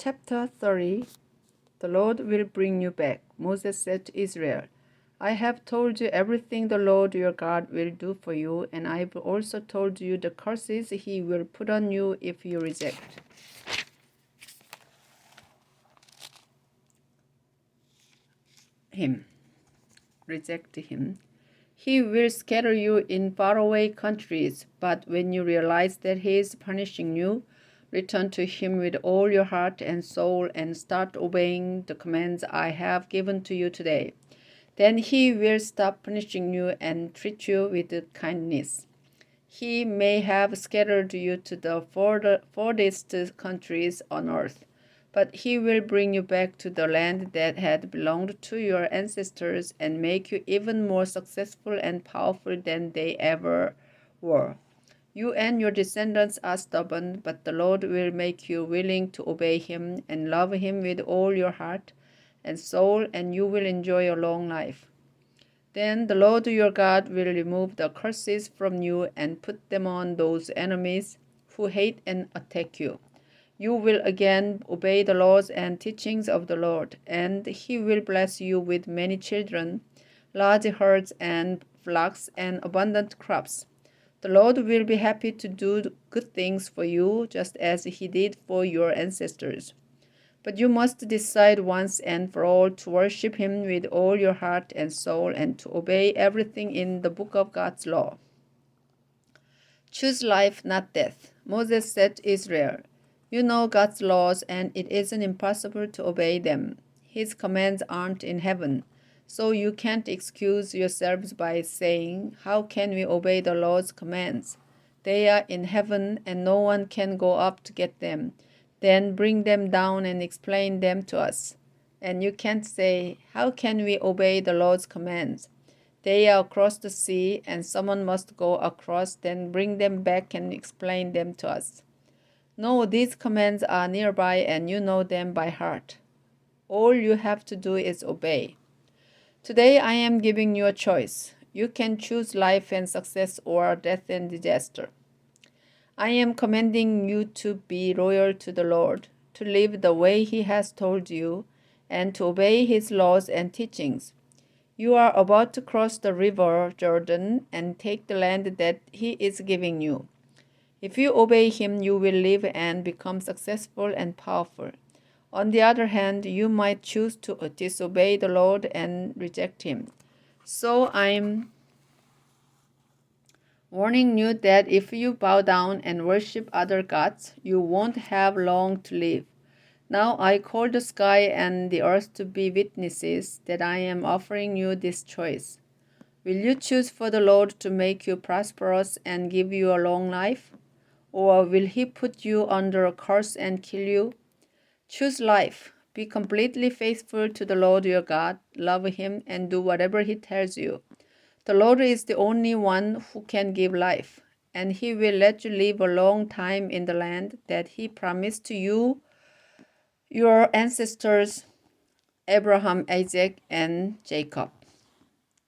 Chapter 30. The Lord will bring you back. Moses said to Israel, I have told you everything the Lord your God will do for you, and I have also told you the curses he will put on you if you reject him. He will scatter you in faraway countries, but when you realize that he is punishing you, return to him with all your heart and soul and start obeying the commands I have given to you today. Then he will stop punishing you and treat you with kindness. He may have scattered you to the farthest countries on earth, but he will bring you back to the land that had belonged to your ancestors and make you even more successful and powerful than they ever were. You and your descendants are stubborn, but the Lord will make you willing to obey him and love him with all your heart and soul, and you will enjoy a long life. Then the Lord your God will remove the curses from you and put them on those enemies who hate and attack you. You will again obey the laws and teachings of the Lord, and he will bless you with many children, large herds and flocks, and abundant crops. The Lord will be happy to do good things for you, just as he did for your ancestors. But you must decide once and for all to worship him with all your heart and soul and to obey everything in the book of God's law. Choose life, not death. Moses said to Israel, You know God's laws, and it isn't impossible to obey them. His commands aren't in heaven, so you can't excuse yourselves by saying, How can we obey the Lord's commands? They are in heaven, and no one can go up to get them. Then bring them down and explain them to us. And you can't say, How can we obey the Lord's commands? They are across the sea, and someone must go across, then bring them back and explain them to us. No, these commands are nearby, and you know them by heart. All you have to do is obey. Today I am giving you a choice. You can choose life and success or death and disaster. I am commanding you to be loyal to the Lord, to live the way he has told you, and to obey his laws and teachings. You are about to cross the river Jordan and take the land that he is giving you. If you obey him, you will live and become successful and powerful. On the other hand, you might choose to disobey the Lord and reject him. So I'm warning you that if you bow down and worship other gods, you won't have long to live. Now I call the sky and the earth to be witnesses that I am offering you this choice. Will you choose for the Lord to make you prosperous and give you a long life? Or will he put you under a curse and kill you? Choose life. Be completely faithful to the Lord your God, love him, and do whatever he tells you. The Lord is the only one who can give life, and he will let you live a long time in the land that he promised to you, your ancestors, Abraham, Isaac, and Jacob.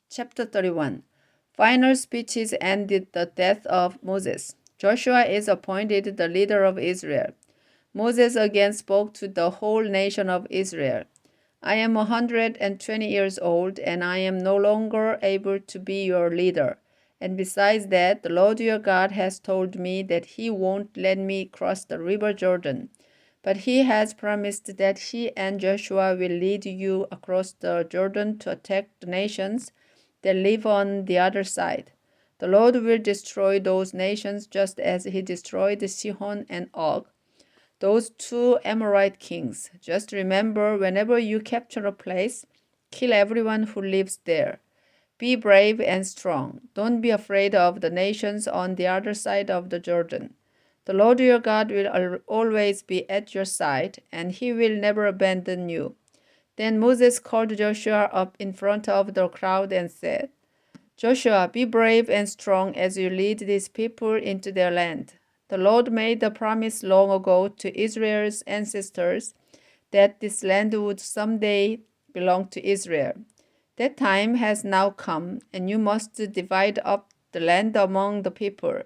Chapter 31. Final speeches ended the death of Moses. Joshua is appointed the leader of Israel. Moses again spoke to the whole nation of Israel. I am 120 years old, and I am no longer able to be your leader. And besides that, the Lord your God has told me that he won't let me cross the river Jordan. But he has promised that he and Joshua will lead you across the Jordan to attack the nations that live on the other side. The Lord will destroy those nations just as he destroyed Sihon and Og, those two Amorite kings. Just remember, whenever you capture a place, kill everyone who lives there. Be brave and strong. Don't be afraid of the nations on the other side of the Jordan. The Lord your God will always be at your side, and he will never abandon you. Then Moses called Joshua up in front of the crowd and said, Joshua, be brave and strong as you lead these people into their land. The Lord made a promise long ago to Israel's ancestors that this land would someday belong to Israel. That time has now come, and you must divide up the land among the people.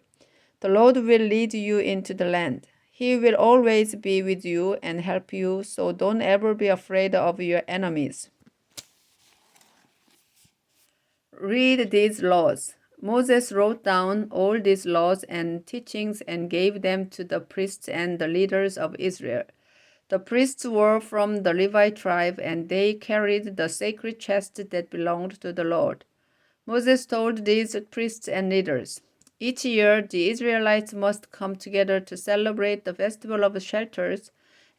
The Lord will lead you into the land. He will always be with you and help you, so don't ever be afraid of your enemies. Read these laws. Moses wrote down all these laws and teachings and gave them to the priests and the leaders of Israel. The priests were from the Levite tribe, and they carried the sacred chest that belonged to the Lord. Moses told these priests and leaders, "Each year the Israelites must come together to celebrate the festival of shelters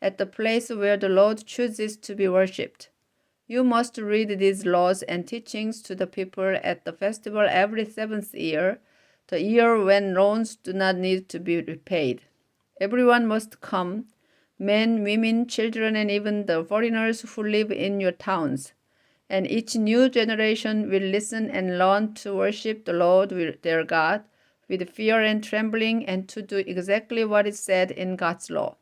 at the place where the Lord chooses to be worshipped. You must read these laws and teachings to the people at the festival every seventh year, the year when loans do not need to be repaid. Everyone must come, men, women, children, and even the foreigners who live in your towns. And each new generation will listen and learn to worship the Lord their God with fear and trembling and to do exactly what is said in God's law.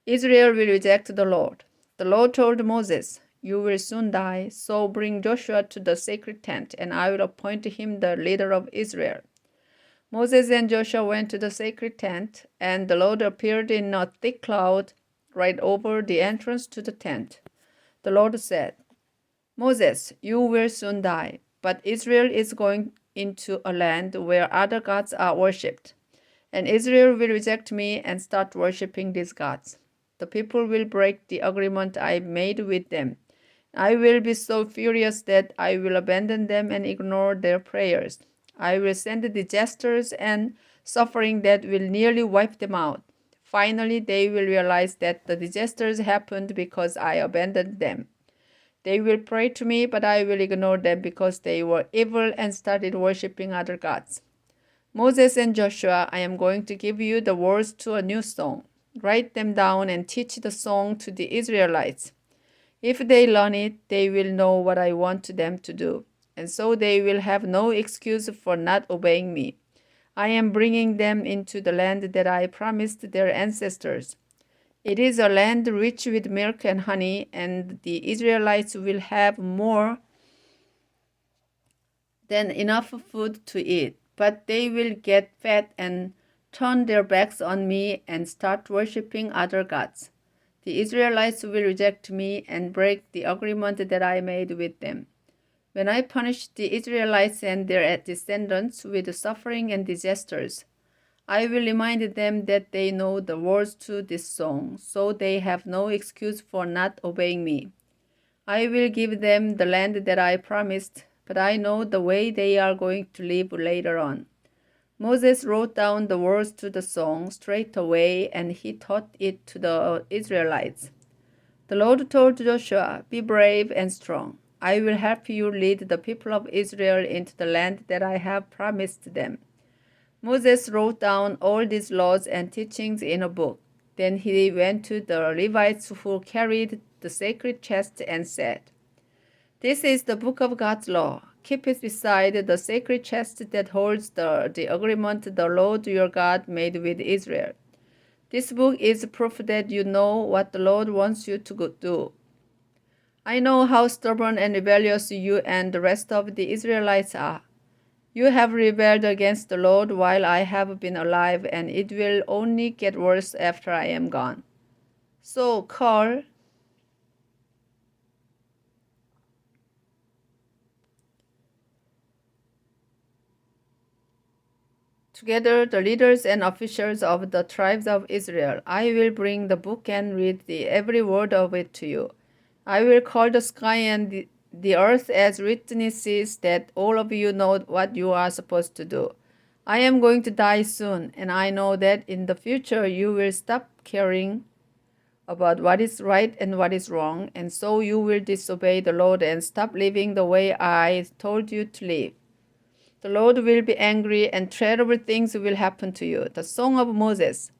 Israel will reject the Lord. The Lord told Moses, 'You will soon die, so bring Joshua to the sacred tent, and I will appoint him the leader of Israel.' Moses and Joshua went to the sacred tent, and the Lord appeared in a thick cloud right over the entrance to the tent. The Lord said, 'Moses, you will soon die, but Israel is going into a land where other gods are worshipped, and Israel will reject me and start worshiping these gods. The people will break the agreement I made with them. I will be so furious that I will abandon them and ignore their prayers. I will send disasters and suffering that will nearly wipe them out. Finally, they will realize that the disasters happened because I abandoned them. They will pray to me, but I will ignore them because they were evil and started worshiping other gods. Moses and Joshua, I am going to give you the words to a new song. Write them down and teach the song to the Israelites. If they learn it, they will know what I want them to do, and so they will have no excuse for not obeying me. I am bringing them into the land that I promised their ancestors. It is a land rich with milk and honey, and the Israelites will have more than enough food to eat. But they will get fat and turn their backs on me and start worshiping other gods. The Israelites will reject me and break the agreement that I made with them. When I punish the Israelites and their descendants with suffering and disasters, I will remind them that they know the words to this song, so they have no excuse for not obeying me. I will give them the land that I promised, but I know the way they are going to live later on. Moses wrote down the words to the song straight away, and he taught it to the Israelites. The Lord told Joshua, "Be brave and strong. I will help you lead the people of Israel into the land that I have promised them." Moses wrote down all these laws and teachings in a book. Then he went to the Levites who carried the sacred chest and said, "This is the book of God's law. Keep it beside the sacred chest that holds the agreement the Lord your God made with Israel. This book is proof that you know what the Lord wants you to do. I know how stubborn and rebellious you and the rest of the Israelites are. You have rebelled against the Lord while I have been alive, and it will only get worse after I am gone. So call together the leaders and officials of the tribes of Israel. I will bring the book and read every word of it to you. I will call the sky and the earth as witnesses that all of you know what you are supposed to do. I am going to die soon, and I know that in the future you will stop caring about what is right and what is wrong, and so you will disobey the Lord and stop living the way I told you to live. The Lord will be angry, and terrible things will happen to you." The Song of Moses.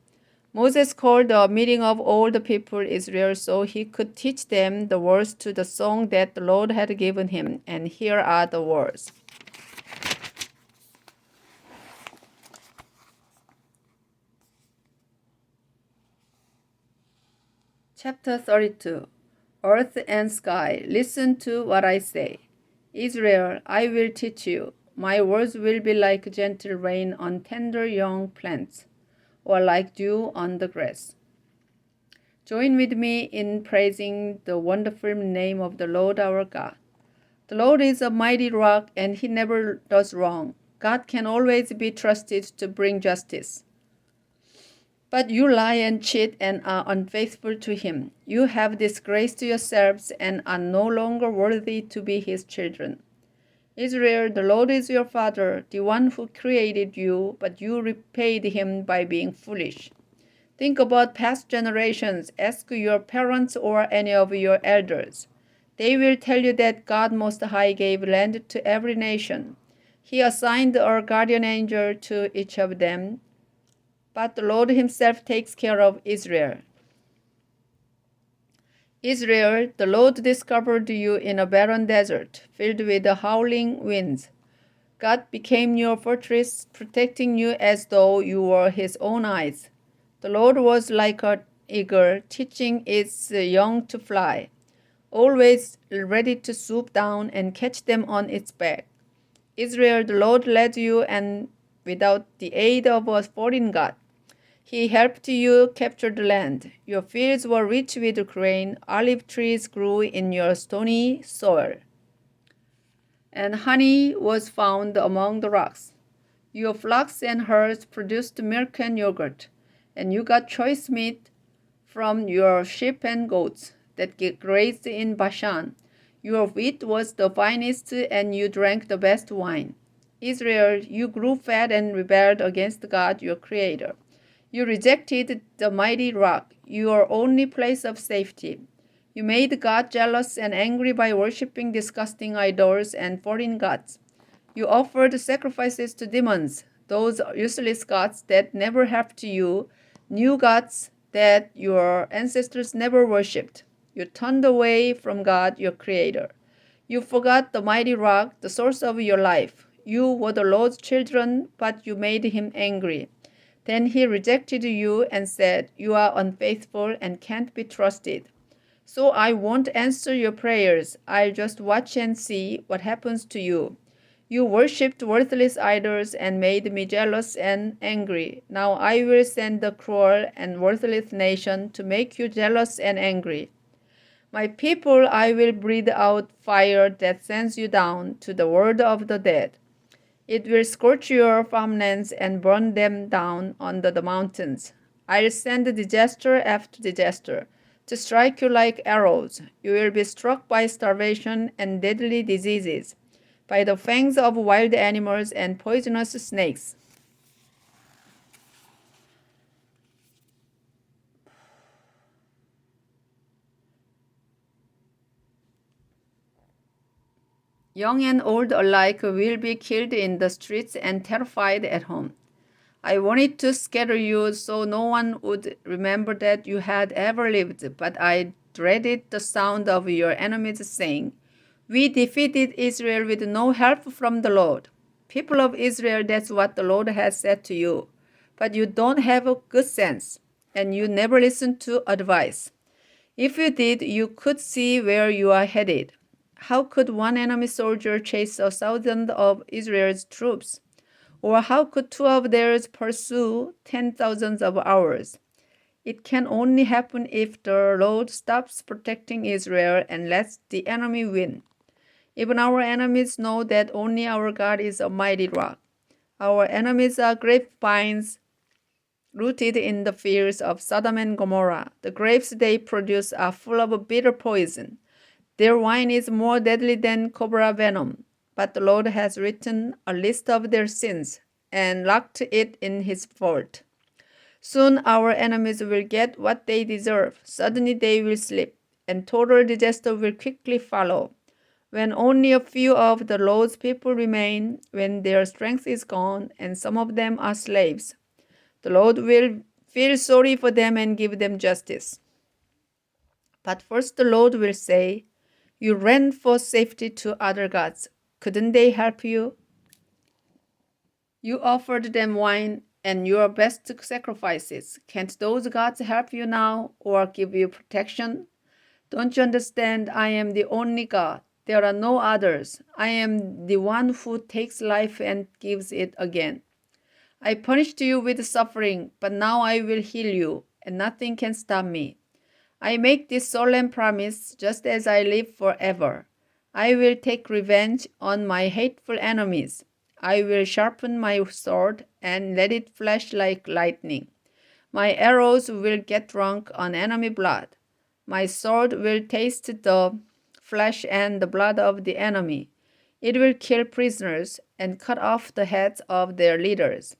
Moses called a meeting of all the people of Israel so he could teach them the words to the song that the Lord had given him. And here are the words. Chapter 32. Earth and sky, listen to what I say. Israel, I will teach you. My words will be like gentle rain on tender young plants. or like dew on the grass. Join with me in praising the wonderful name of the Lord our God. The Lord is a mighty rock, and he never does wrong. God can always be trusted to bring justice. But you lie and cheat and are unfaithful to him. You have disgraced yourselves and are no longer worthy to be his children. Israel, the Lord is your father, the one who created you, but you repaid him by being foolish. Think about past generations. Ask your parents or any of your elders. They will tell you that God Most High gave land to every nation. He assigned a guardian angel to each of them, but the Lord himself takes care of Israel. Israel, the Lord discovered you in a barren desert, filled with howling winds. God became your fortress, protecting you as though you were his own eyes. The Lord was like an eagle, teaching its young to fly, always ready to swoop down and catch them on its back. Israel, the Lord led you, and without the aid of a foreign God, he helped you capture the land. Your fields were rich with grain, olive trees grew in your stony soil, and honey was found among the rocks. Your flocks and herds produced milk and yogurt, and you got choice meat from your sheep and goats that grazed in Bashan. Your wheat was the finest, and you drank the best wine. Israel, you grew fat and rebelled against God, your Creator. You rejected the mighty rock, your only place of safety. You made God jealous and angry by worshiping disgusting idols and foreign gods. You offered sacrifices to demons, those useless gods that never helped you, new gods that your ancestors never worshipped. You turned away from God, your Creator. You forgot the mighty rock, the source of your life. You were the Lord's children, but you made him angry. Then he rejected you and said, "You are unfaithful and can't be trusted. So I won't answer your prayers. I'll just watch and see what happens to you. You worshipped worthless idols and made me jealous and angry. Now I will send the cruel and worthless nation to make you jealous and angry. My people, I will breathe out fire that sends you down to the world of the dead. It will scorch your farmlands and burn them down under the mountains. I'll send disaster after disaster to strike you like arrows. You will be struck by starvation and deadly diseases, by the fangs of wild animals and poisonous snakes. Young and old alike will be killed in the streets and terrified at home. I wanted to scatter you so no one would remember that you had ever lived, but I dreaded the sound of your enemies saying, "We defeated Israel with no help from the Lord." People of Israel, that's what the Lord has said to you. But you don't have a good sense, and you never listen to advice. If you did, you could see where you are headed. How could one enemy soldier chase 1,000 of Israel's troops? Or how could two of theirs pursue 10,000s of ours? It can only happen if the Lord stops protecting Israel and lets the enemy win. Even our enemies know that only our God is a mighty rock. Our enemies are grapevines rooted in the fields of Sodom and Gomorrah. The grapes they produce are full of bitter poison. Their wine is more deadly than cobra venom. But the Lord has written a list of their sins and locked it in his vault. Soon our enemies will get what they deserve. Suddenly they will slip, and total disaster will quickly follow. When only a few of the Lord's people remain, when their strength is gone, and some of them are slaves, the Lord will feel sorry for them and give them justice. But first the Lord will say, "You ran for safety to other gods. Couldn't they help you? You offered them wine and your best sacrifices. Can't those gods help you now or give you protection? Don't you understand? I am the only God. There are no others. I am the one who takes life and gives it again. I punished you with suffering, but now I will heal you, and nothing can stop me. I make this solemn promise just as I live forever. I will take revenge on my hateful enemies. I will sharpen my sword and let it flash like lightning. My arrows will get drunk on enemy blood. My sword will taste the flesh and the blood of the enemy. It will kill prisoners and cut off the heads of their leaders.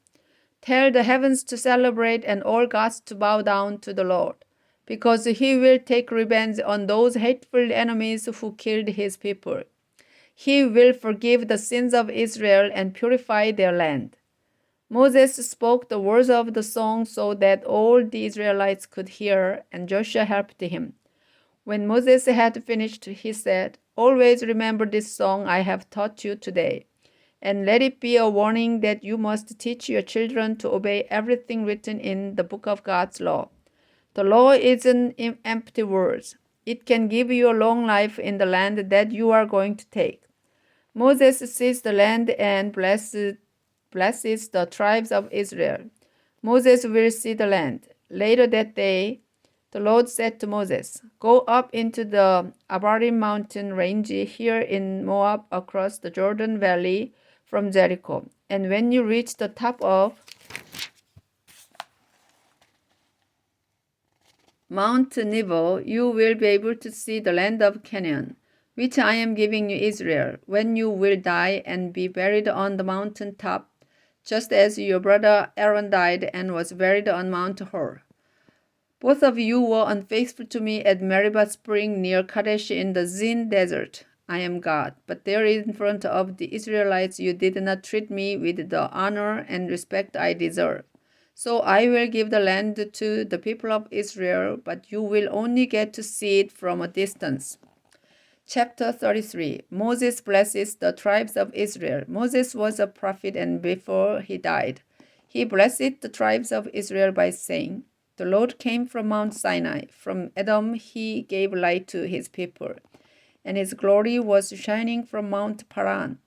Tell the heavens to celebrate and all gods to bow down to the Lord, because he will take revenge on those hateful enemies who killed his people. He will forgive the sins of Israel and purify their land. Moses spoke the words of the song so that all the Israelites could hear, and Joshua helped him. When Moses had finished, he said, "Always remember this song I have taught you today, and let it be a warning that you must teach your children to obey everything written in the book of God's law. The law isn't empty words. It can give you a long life in the land that you are going to take." Moses sees the land and blesses the tribes of Israel. Moses will see the land. Later that day, the Lord said to Moses, "Go up into the Abarim mountain range here in Moab across the Jordan Valley from Jericho. And when you reach the top of Mount Nebo, you will be able to see the land of Canaan, which I am giving you, Israel, when you will die and be buried on the mountain top, just as your brother Aaron died and was buried on Mount Hor. Both of you were unfaithful to me at Meribah spring near Kadesh in the Zin desert. I am God, but there in front of the Israelites you did not treat me with the honor and respect I deserve. So I will give the land to the people of Israel, but you will only get to see it from a distance." Chapter 33. Moses blesses the tribes of Israel. Moses was a prophet, and before he died, he blessed the tribes of Israel by saying, "The Lord came from Mount Sinai. From Edom he gave light to his people, and his glory was shining from Mount Paran.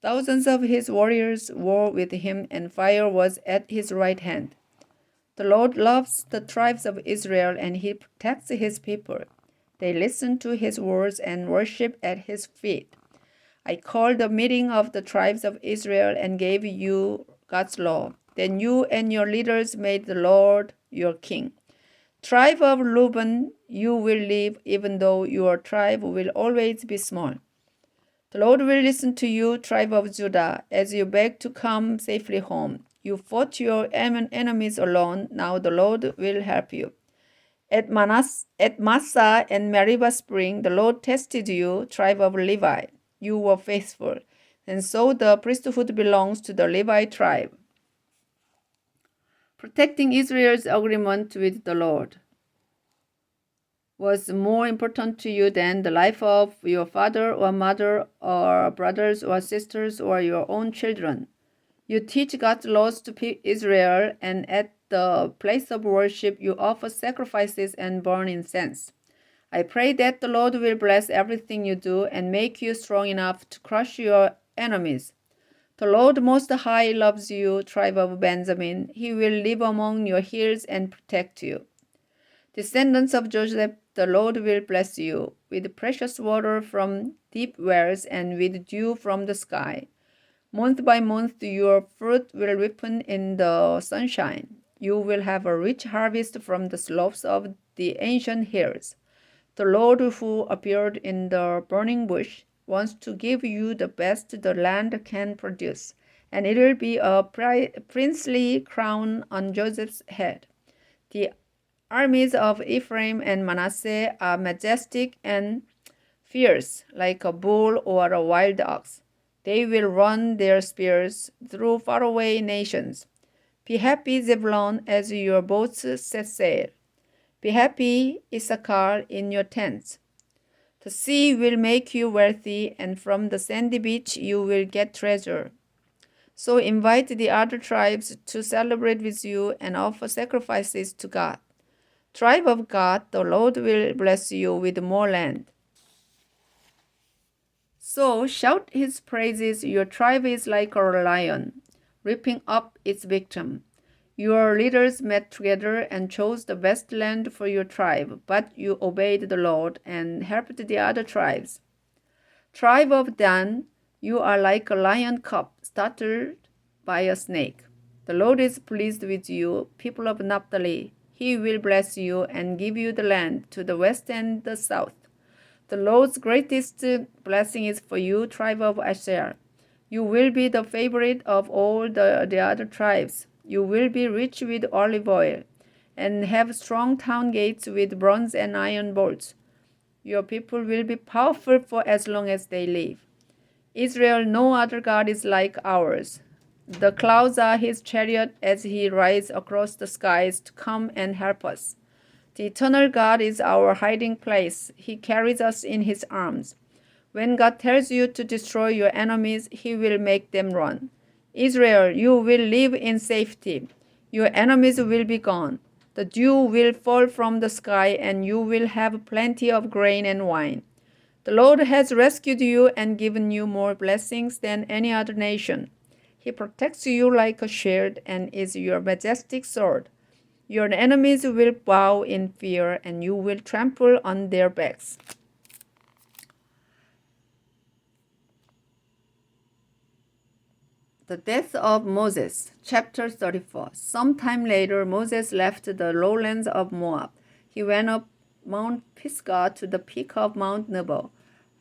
Thousands of his warriors were with him, and fire was at his right hand. The Lord loves the tribes of Israel, and he protects his people. They listen to his words and worship at his feet. I called a meeting of the tribes of Israel and gave you God's law. Then you and your leaders made the Lord your king. Tribe of Reuben, you will live, even though your tribe will always be small. The Lord will listen to you, tribe of Judah, as you beg to come safely home. You fought your enemies alone. Now the Lord will help you. At Massa and Meribah spring, the Lord tested you, tribe of Levi. You were faithful, and so the priesthood belongs to the Levi tribe. Protecting Israel's agreement with the Lord was more important to you than the life of your father or mother or brothers or sisters or your own children. You teach God's laws to Israel, and at the place of worship you offer sacrifices and burn incense. I pray that the Lord will bless everything you do and make you strong enough to crush your enemies. The Lord Most High loves you, tribe of Benjamin. He will live among your hills and protect you. Descendants of Joseph, the Lord will bless you with precious water from deep wells and with dew from the sky. Month by month your fruit will ripen in the sunshine. You will have a rich harvest from the slopes of the ancient hills. The Lord who appeared in the burning bush wants to give you the best the land can produce, and it will be a princely crown on Joseph's head. The armies of Ephraim and Manasseh are majestic and fierce, like a bull or a wild ox. They will run their spears through faraway nations. Be happy, Zebulun, as your boats set sail. Be happy, Issachar, in your tents. The sea will make you wealthy, and from the sandy beach you will get treasure. So invite the other tribes to celebrate with you and offer sacrifices to God. Tribe of God, the Lord will bless you with more land. So shout his praises, your tribe is like a lion. ripping up its victim. Your leaders met together and chose the best land for your tribe, but you obeyed the Lord and helped the other tribes. Tribe of Dan, you are like a lion cub startled by a snake. The Lord is pleased with you, people of Naphtali. He will bless you and give you the land to the west and the south. The Lord's greatest blessing is for you, tribe of Asher. You will be the favorite of all the other tribes. You will be rich with olive oil and have strong town gates with bronze and iron bolts. Your people will be powerful for as long as they live. Israel, no other God is like ours. The clouds are his chariot as he rides across the skies to come and help us. The eternal God is our hiding place. He carries us in his arms. When God tells you to destroy your enemies, he will make them run. Israel, you will live in safety. Your enemies will be gone. The dew will fall from the sky, and you will have plenty of grain and wine. The Lord has rescued you and given you more blessings than any other nation. He protects you like a shield and is your majestic sword. Your enemies will bow in fear, and you will trample on their backs. The death of Moses, chapter 34. Sometime later, Moses left the lowlands of Moab. He went up Mount Pisgah to the peak of Mount Nebo,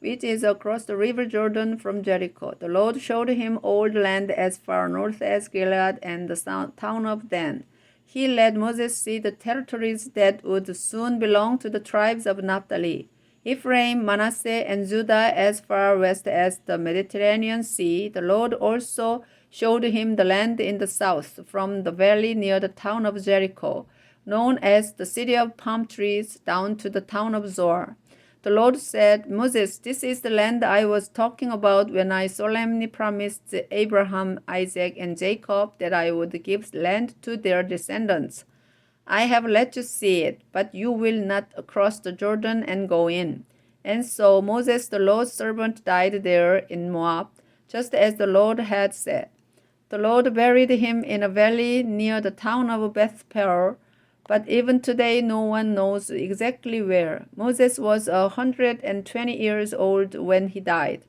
which is across the river Jordan from Jericho. The Lord showed him all the land as far north as Gilead and the town of Dan. He let Moses see the territories that would soon belong to the tribes of Naphtali, Ephraim, Manasseh, and Judah as far west as the Mediterranean Sea. The Lord also showed him the land in the south, from the valley near the town of Jericho, known as the city of palm trees, down to the town of Zoar. The Lord said, Moses, this is the land I was talking about when I solemnly promised Abraham, Isaac, and Jacob that I would give land to their descendants. I have let you see it, but you will not cross the Jordan and go in. And so Moses, the Lord's servant, died there in Moab, just as the Lord had said. The Lord buried him in a valley near the town of Beth-peor, but even today no one knows exactly where. Moses was 120 years old when he died.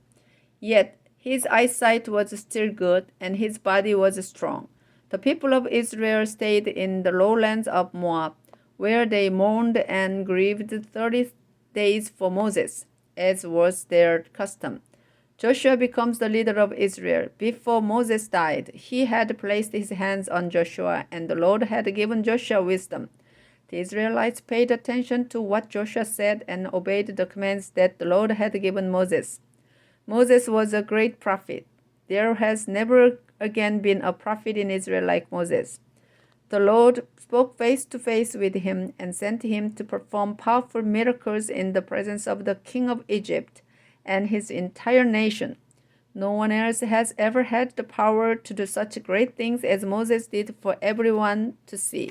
Yet his eyesight was still good, and his body was strong. The people of Israel stayed in the lowlands of Moab, where they mourned and grieved 30 days for Moses, as was their custom. Joshua becomes the leader of Israel. Before Moses died, he had placed his hands on Joshua, and the Lord had given Joshua wisdom. The Israelites paid attention to what Joshua said and obeyed the commands that the Lord had given Moses. Moses was a great prophet. There has never again been a prophet in Israel like Moses. The Lord spoke face to face with him and sent him to perform powerful miracles in the presence of the king of Egypt and his entire nation. No one else has ever had the power to do such great things as Moses did for everyone to see.